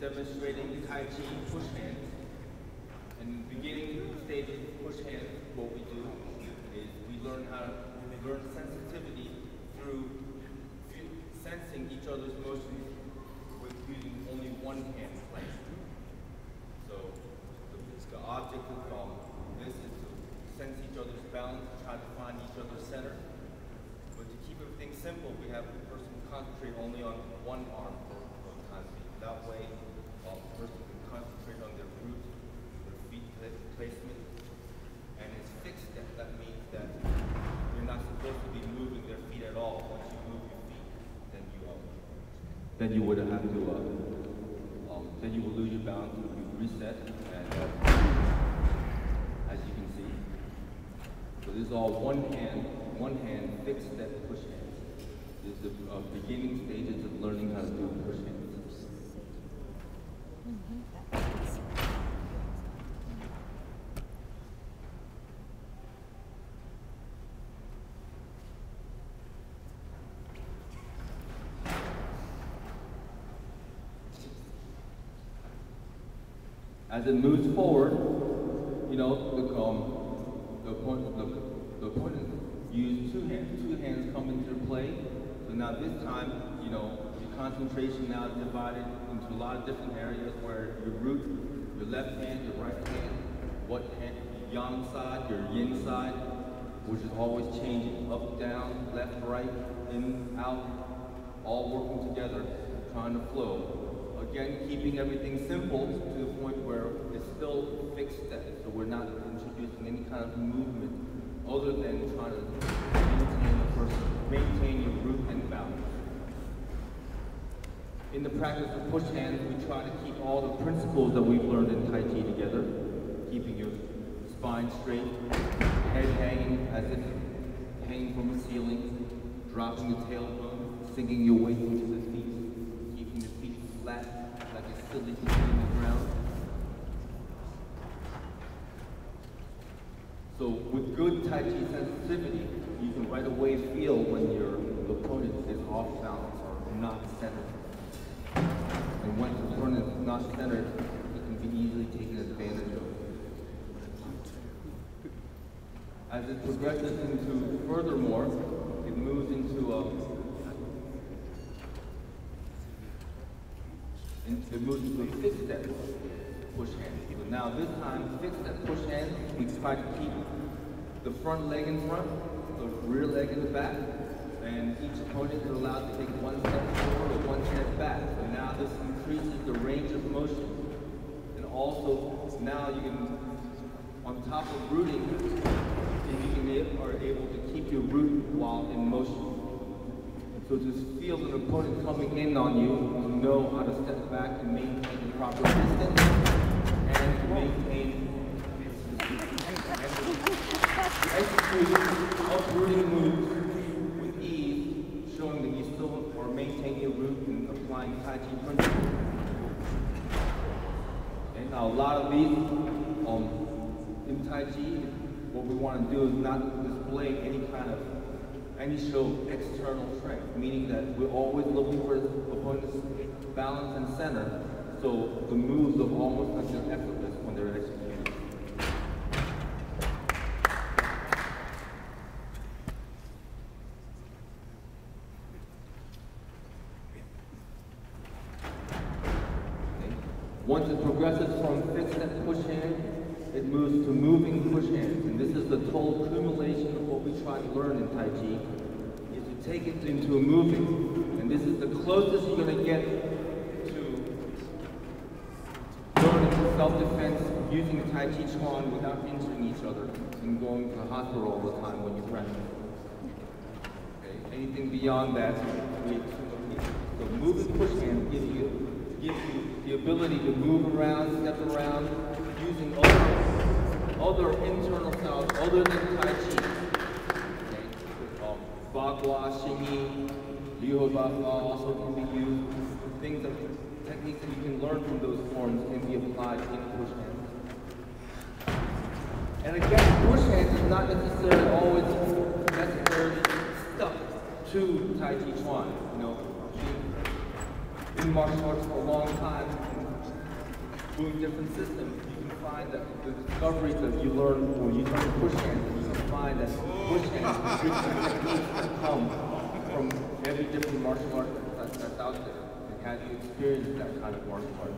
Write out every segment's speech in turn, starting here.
demonstrating Tai Chi push hands. In the beginning stages of push hands, what we do is we learn sensitivity through sensing each other's motions with using only one hand plane. So the object of this is to sense each other's balance, try to find each other's center. But to keep everything simple, we have the person concentrate only on one arm for time. That way, the person can concentrate on their root, their feet placement, and it's fixed step. That means that you're not supposed to be moving their feet at all. Once you move your feet, then you would have to, then you will lose your balance, you reset, and as you can see. So this is all one hand, fixed step push hands. This is the beginning stages of learning how to do push hands. As it moves forward, you know, the opponent use two hands. Two hands come into play. So now this time, you know, your concentration now is divided into a lot of different areas where your root, your left hand, your right hand, what hand, your yang side, your yin side, which is always changing up, down, left, right, in, out, all working together, trying to flow. Again, keeping everything simple to the point where it's still fixed steps, so we're not introducing any kind of movement other than trying to maintain your root and balance. In the practice of push hands, we try to keep all the principles that we've learned in Tai Chi together, keeping your spine straight, head hanging as if hanging from the ceiling, dropping the tailbone, sinking your weight into the feet, keeping the feet flat like a silly in the ground. So with good Tai Chi sensitivity, you can right away feel when your opponent is off balance or not centered. And once the opponent is not centered, it can be easily taken advantage of. As it progresses into furthermore, it moves into a fixed step push hand. So now this time, fixed step push hand, we try to keep the front leg in front, the rear leg in the back, and each opponent is allowed to take one step forward or one step back. So now this increases the range of motion. And also, now you can, on top of rooting, you are able to keep your root while in motion. So just feel an opponent coming in on you, you know how to step back and maintain the proper distance, and to maintain execute uprooting moves with ease, showing that you still are maintaining your root and applying Tai Chi principles. Okay, now a lot of these in Tai Chi, what we want to do is not display any show of external strength, meaning that we're always looking for the opponent's balance and center, so the moves are almost like they're effortless when they're executed. Okay. Once it progresses from fixed step push hand, it moves to moving push hands, and this is the total accumulation of what we try to learn in Tai Chi, is to take it into a moving, and this is the closest you're going to get to learning self-defense using Tai Chi Chuan without injuring each other and going to the hospital all the time when you practice. Okay. Anything beyond that, so moving push hands gives you the ability to move around, step around, using other internal styles other than Tai Chi. Okay? Bagua, Xingyi, Liu Bagua also can be used. Techniques that you can learn from those forms can be applied in push hands. And again, push hands is not necessarily always stuck to Tai Chi Chuan. You know, in martial arts for a long time, doing different systems, you can find that the discoveries that you learn when you learn push hands, you can find that push hands are different techniques that come from every different martial art that's out there. And have you experienced that kind of martial art?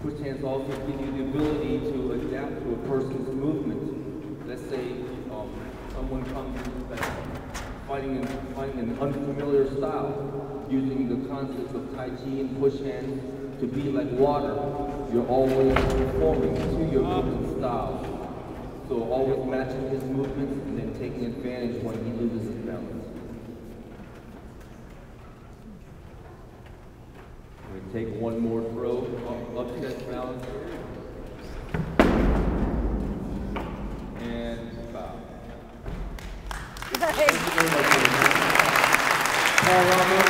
Push hands also give you the ability to adapt to a person's movement. Let's say someone comes fighting an unfamiliar style, using the concepts of Tai Chi and push hands to be like water. You're always conforming to your opponent's style. So always matching his movements and then taking advantage when he loses his balance. Take one more throw, up chest balance, and bow. Thank you very much. Ramos.